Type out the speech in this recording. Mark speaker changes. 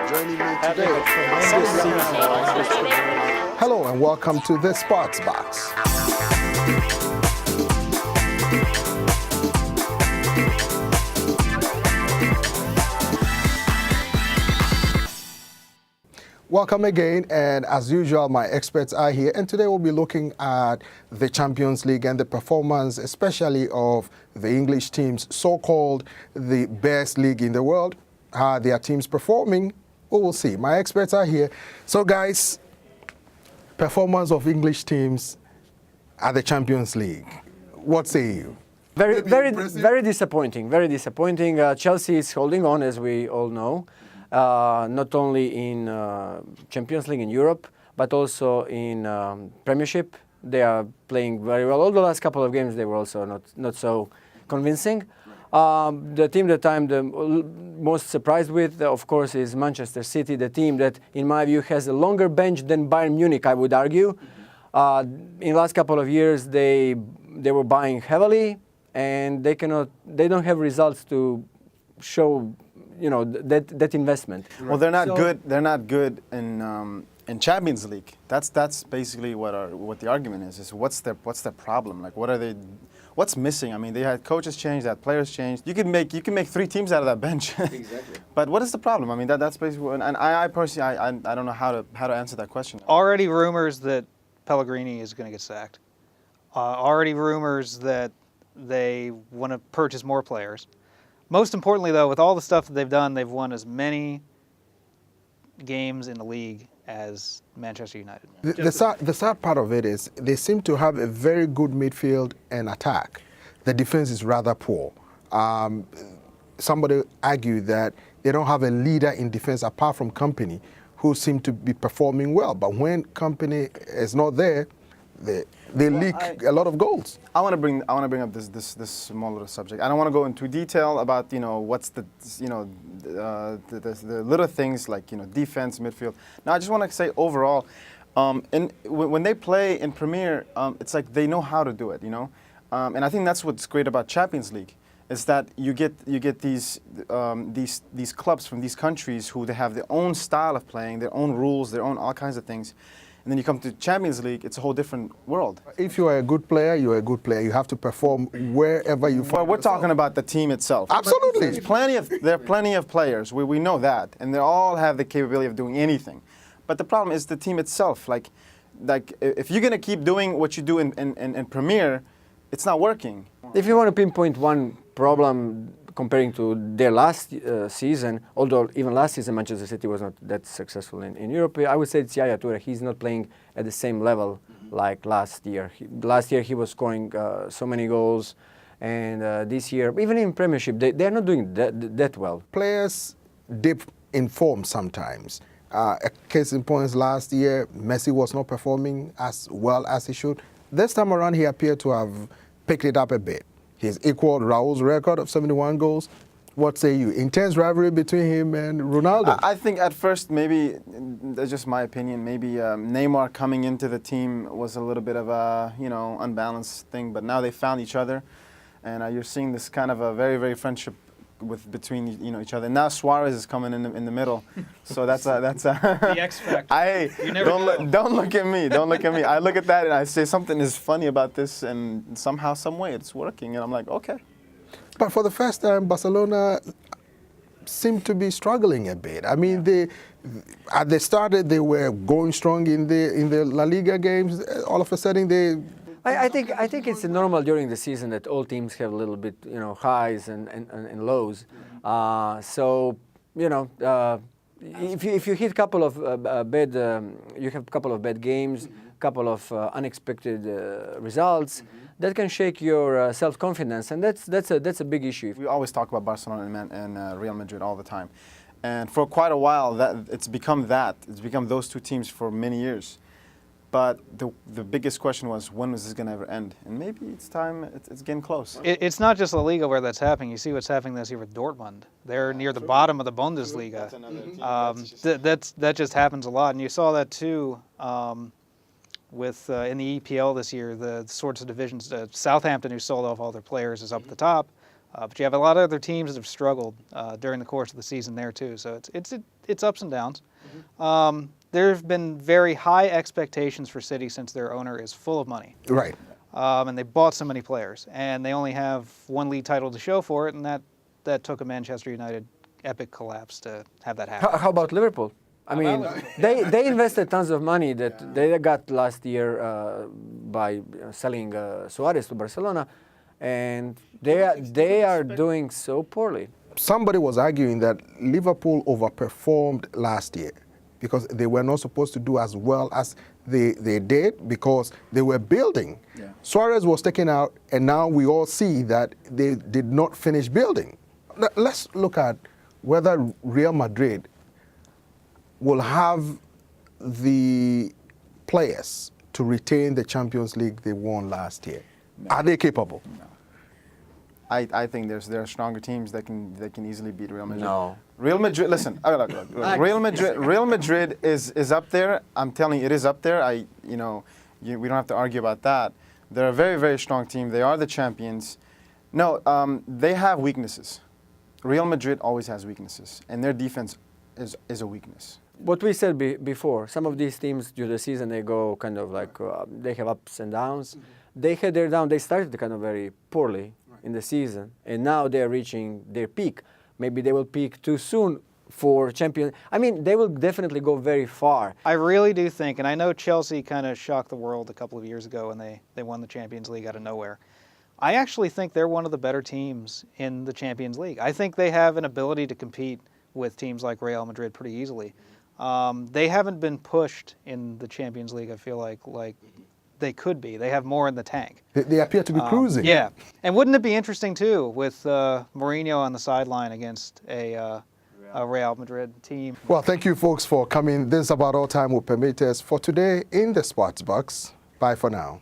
Speaker 1: joining me today. Hello and welcome to the Sports Box. Welcome again, and as usual, my experts are here, and today we'll be looking at the Champions League and the performance, especially of the English teams, so-called the best league in the world. How are their teams performing? We will see. My experts are here. So, guys, performance of English teams at the Champions League. What say you?
Speaker 2: Very disappointing. Very disappointing. Chelsea is holding on, as we all know. Not only in Champions League in Europe, but also in Premiership. They are playing very well. Although the last couple of games they were also not so convincing. The team that I'm the most surprised with, of course, is Manchester City, the team that, in my view, has a longer bench than Bayern Munich, I would argue. In the last couple of years, they were buying heavily, and they don't have results to show, you know, that investment.
Speaker 3: Well, they're not good. They're not good in Champions League. That's basically what the argument is. Is what's their problem? Like, what are they? What's missing? I mean, they had coaches change, they had players change. You can make 3 teams out of that bench.
Speaker 2: Exactly.
Speaker 3: But what is the problem? I mean, that's basically. And I personally, I don't know how to answer that question.
Speaker 4: Already rumors that Pellegrini is going to get sacked. Already rumors that they want to purchase more players. Most importantly, though, with all the stuff that they've done, they've won as many games in the league as Manchester United.
Speaker 1: The sad part of it is they seem to have a very good midfield and attack. The defense is rather poor. Somebody argued that they don't have a leader in defense apart from Kompany, who seem to be performing well. But when Kompany is not there, they leak a lot of goals.
Speaker 3: I want to bring up this small little subject. I don't want to go into detail about what's the little things like defense, midfield. Now I just want to say overall, when they play in Premier, it's like they know how to do it, and I think that's what's great about Champions League is that you get these clubs from these countries who they have their own style of playing, their own rules, their own all kinds of things. And then you come to Champions League, it's a whole different world.
Speaker 1: If you are a good player, you're a good player. You have to perform wherever you find
Speaker 3: Well, we're
Speaker 1: yourself.
Speaker 3: talking about the team itself.
Speaker 1: Absolutely.
Speaker 3: There are plenty of players. We know that. And they all have the capability of doing anything. But the problem is the team itself. Like if you're going to keep doing what you do in Premier, it's not working.
Speaker 2: If you want to pinpoint one problem comparing to their last season, although even last season Manchester City was not that successful in Europe, I would say it's Yaya Toure. He's not playing at the same level like last year. Last year he was scoring so many goals, and this year, even in Premiership, they're not doing that well.
Speaker 1: Players dip in form sometimes. A case in points last year, Messi was not performing as well as he should. This time around, he appeared to have picked it up a bit. He's equaled Raul's record of 71 goals. What say you? Intense rivalry between him and Ronaldo.
Speaker 3: I think at first, maybe, that's just my opinion, maybe Neymar coming into the team was a little bit of a, unbalanced thing. But now they found each other. And you're seeing this kind of a very, very friendship between each other. Now Suarez is coming in the middle, so that's
Speaker 4: The X factor.
Speaker 3: Don't look at me. Don't look at me. I look at that and I say something is funny about this, and somehow, some way, it's working, and I'm like, okay.
Speaker 1: But for the first time, Barcelona seemed to be struggling a bit. I mean, at the start they were going strong in the La Liga games. All of a sudden
Speaker 2: I think it's normal during the season that all teams have a little bit, highs and lows. If you hit a couple of you have a couple of bad games, couple of unexpected results, that can shake your self-confidence, and that's a big issue.
Speaker 3: We always talk about Barcelona and Real Madrid all the time, and for quite a while it's become those two teams for many years. But the biggest question was, when was this going to ever end? And maybe it's time, it's getting close.
Speaker 4: It's not just La Liga where that's happening. You see what's happening this year with Dortmund. They're near the bottom of the Bundesliga. That just happens a lot. And you saw that too with in the EPL this year, the sorts of divisions. Southampton, who sold off all their players, is up at the top. But you have a lot of other teams that have struggled during the course of the season there too. So it's ups and downs. There have been very high expectations for City since their owner is full of money.
Speaker 1: Right.
Speaker 4: And they bought so many players, and they only have one league title to show for it, and that took a Manchester United epic collapse to have that happen.
Speaker 2: How about Liverpool? I mean, they invested tons of money that they got last year by selling Suarez to Barcelona, and they are doing so poorly.
Speaker 1: Somebody was arguing that Liverpool overperformed last year because they were not supposed to do as well as they did because they were building.
Speaker 5: Yeah.
Speaker 1: Suarez was taken out, and now we all see that they did not finish building. Let's look at whether Real Madrid will have the players to retain the Champions League they won last year.
Speaker 5: No.
Speaker 1: Are they capable?
Speaker 5: No.
Speaker 3: I think there are stronger teams that can easily beat Real Madrid.
Speaker 2: No.
Speaker 3: Real Madrid. Listen, look. Real Madrid is up there. I'm telling you, it is up there. We don't have to argue about that. They're a very, very strong team. They are the champions. No, they have weaknesses. Real Madrid always has weaknesses, and their defense is a weakness.
Speaker 2: What we said before, some of these teams during the season, they go kind of like, they have ups and downs. They had their down, they started kind of very poorly in the season, and now they're reaching their peak. Maybe they will peak too soon for champion. I mean, they will definitely go very far.
Speaker 4: I really do think, and I know Chelsea kind of shocked the world a couple of years ago when they won the Champions League out of nowhere. I actually think they're one of the better teams in the Champions League. I think they have an ability to compete with teams like Real Madrid pretty easily. They haven't been pushed in the Champions League, I feel like they could be. They have more in the tank.
Speaker 1: They appear to be cruising.
Speaker 4: Yeah. And wouldn't it be interesting, too, with Mourinho on the sideline against a Real Madrid team?
Speaker 1: Well, thank you, folks, for coming. This is about all time will permit us for today in the Sports Box. Bye for now.